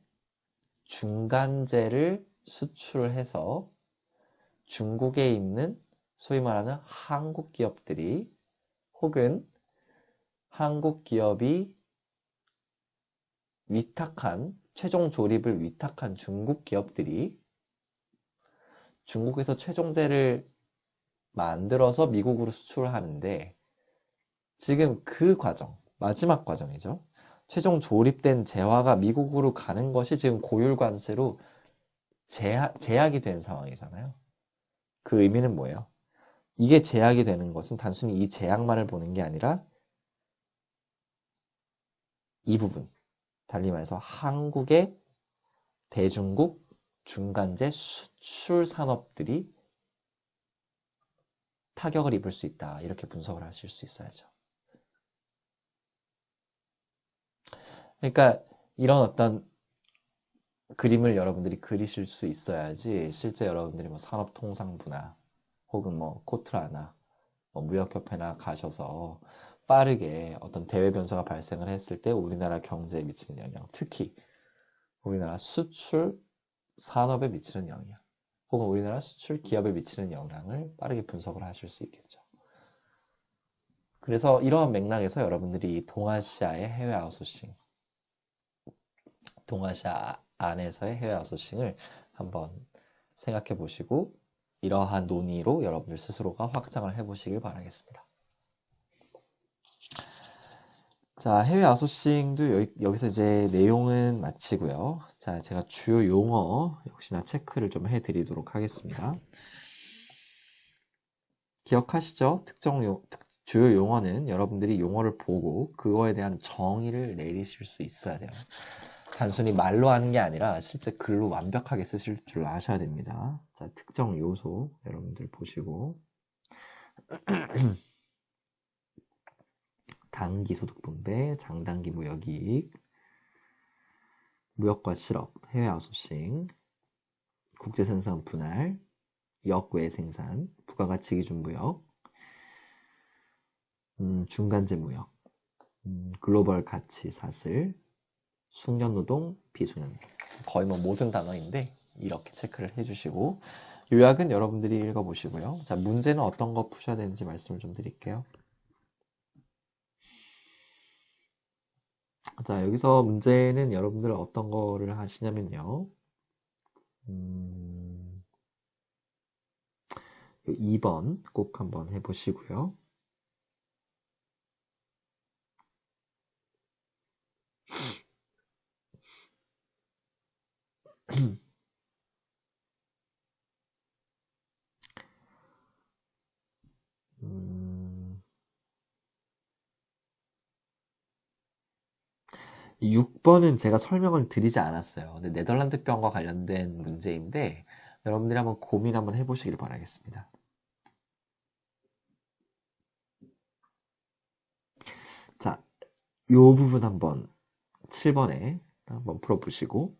중간재를 수출해서 중국에 있는 소위 말하는 한국 기업들이 혹은 한국 기업이 최종 조립을 위탁한 중국 기업들이 중국에서 최종재를 만들어서 미국으로 수출을 하는데 지금 그 과정, 마지막 과정이죠. 최종 조립된 재화가 미국으로 가는 것이 지금 고율 관세로 제약이 된 상황이잖아요. 그 의미는 뭐예요? 이게 제약이 되는 것은 단순히 이 제약만을 보는 게 아니라 이 부분, 달리 말해서 한국의 대중국 중간재 수출 산업들이 타격을 입을 수 있다. 이렇게 분석을 하실 수 있어야죠. 그러니까 이런 어떤 그림을 여러분들이 그리실 수 있어야지 실제 여러분들이 뭐 산업통상부나 혹은 뭐 코트라나 뭐 무역협회나 가셔서 빠르게 어떤 대외 변수가 발생을 했을 때 우리나라 경제에 미치는 영향, 특히 우리나라 수출 산업에 미치는 영향, 혹은 우리나라 수출 기업에 미치는 영향을 빠르게 분석을 하실 수 있겠죠. 그래서 이러한 맥락에서 여러분들이 동아시아의 해외 아웃소싱, 동아시아 안에서의 해외 아웃소싱을 한번 생각해 보시고 이러한 논의로 여러분들 스스로가 확장을 해 보시길 바라겠습니다. 자, 해외 아웃소싱도 여기서 이제 내용은 마치고요. 자, 제가 주요 용어 역시나 체크를 좀 해드리도록 하겠습니다. 기억하시죠? 주요 용어는 여러분들이 용어를 보고 그거에 대한 정의를 내리실 수 있어야 돼요. 단순히 말로 하는 게 아니라 실제 글로 완벽하게 쓰실 줄 아셔야 됩니다. 자, 특정 요소 여러분들 보시고 단기 소득 분배, 장단기 무역이익, 무역과 실업, 해외 아웃소싱, 국제생산 분할, 역외 생산, 부가가치 기준 무역, 중간재 무역, 글로벌 가치 사슬, 숙련노동, 비숙련노동. 거의 뭐 모든 단어인데 이렇게 체크를 해주시고 요약은 여러분들이 읽어보시고요. 자, 문제는 어떤 거 푸셔야 되는지 말씀을 좀 드릴게요. 자, 여기서 문제는 여러분들 어떤 거를 하시냐면요. 2번 꼭 한번 해보시고요. 음, 6번은 제가 설명을 드리지 않았어요. 근데 네덜란드병과 관련된 문제인데 여러분들이 한번 고민 한번 해보시길 바라겠습니다. 자, 요 부분 한번 7번에 한번 풀어보시고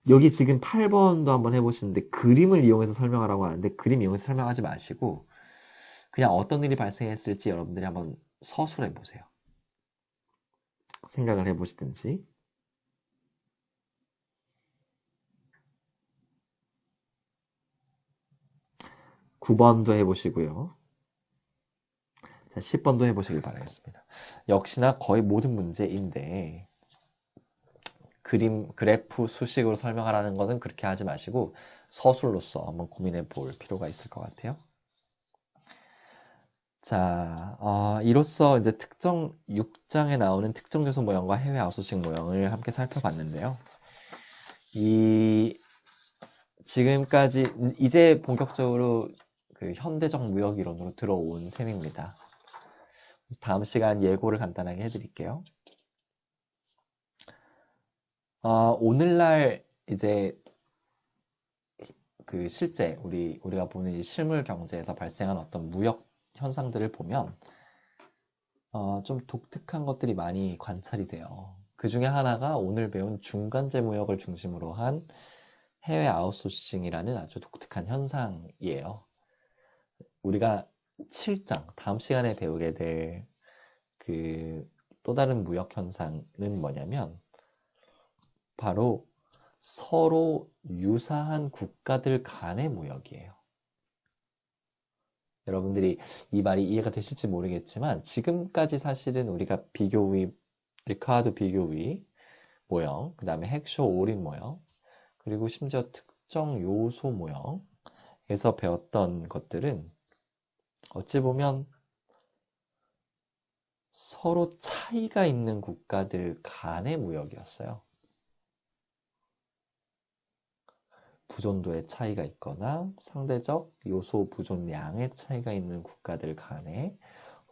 여기 지금 8번도 한번 해보시는데 그림을 이용해서 설명하라고 하는데 그림 이용해서 설명하지 마시고 그냥 어떤 일이 발생했을지 여러분들이 한번 서술해 보세요. 생각을 해보시든지. 9번도 해보시고요. 자, 10번도 해보시길 바라겠습니다. 역시나 거의 모든 문제인데 그래프 수식으로 설명하라는 것은 그렇게 하지 마시고 서술로서 한번 고민해 볼 필요가 있을 것 같아요. 자, 이로써 이제 특정 6장에 나오는 특정 요소 모형과 해외 아웃소싱 모형을 함께 살펴봤는데요. 지금까지 이제 본격적으로 그 현대적 무역 이론으로 들어온 셈입니다. 다음 시간 예고를 간단하게 해드릴게요. 오늘날 이제 그 실제 우리가 보는 이 실물 경제에서 발생한 어떤 무역 현상들을 보면 좀 독특한 것들이 많이 관찰이 돼요. 그 중에 하나가 오늘 배운 중간재 무역을 중심으로 한 해외 아웃소싱이라는 아주 독특한 현상이에요. 우리가 7장 다음 시간에 배우게 될 그 또 다른 무역 현상은 뭐냐면 바로 서로 유사한 국가들 간의 무역이에요. 여러분들이 이 말이 이해가 되실지 모르겠지만 지금까지 사실은 우리가 비교의, 리카드 비교의 모형, 그 다음에 핵쇼 올인 모형, 그리고 심지어 특정 요소 모형에서 배웠던 것들은 어찌 보면 서로 차이가 있는 국가들 간의 무역이었어요. 부존도의 차이가 있거나 상대적 요소 부존량의 차이가 있는 국가들 간에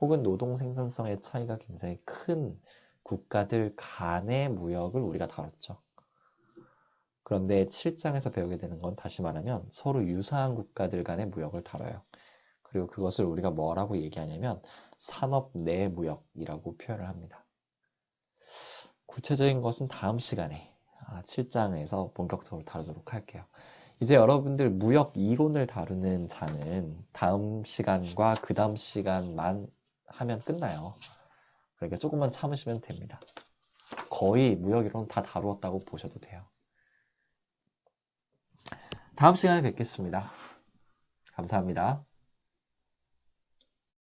혹은 노동 생산성의 차이가 굉장히 큰 국가들 간의 무역을 우리가 다뤘죠. 그런데 7장에서 배우게 되는 건 다시 말하면 서로 유사한 국가들 간의 무역을 다뤄요. 그리고 그것을 우리가 뭐라고 얘기하냐면 산업 내 무역이라고 표현을 합니다. 구체적인 것은 다음 시간에 7장에서 본격적으로 다루도록 할게요. 이제 여러분들 무역 이론을 다루는 자는 다음 시간과 그 다음 시간만 하면 끝나요. 그러니까 조금만 참으시면 됩니다. 거의 무역이론 다 다루었다고 보셔도 돼요. 다음 시간에 뵙겠습니다. 감사합니다.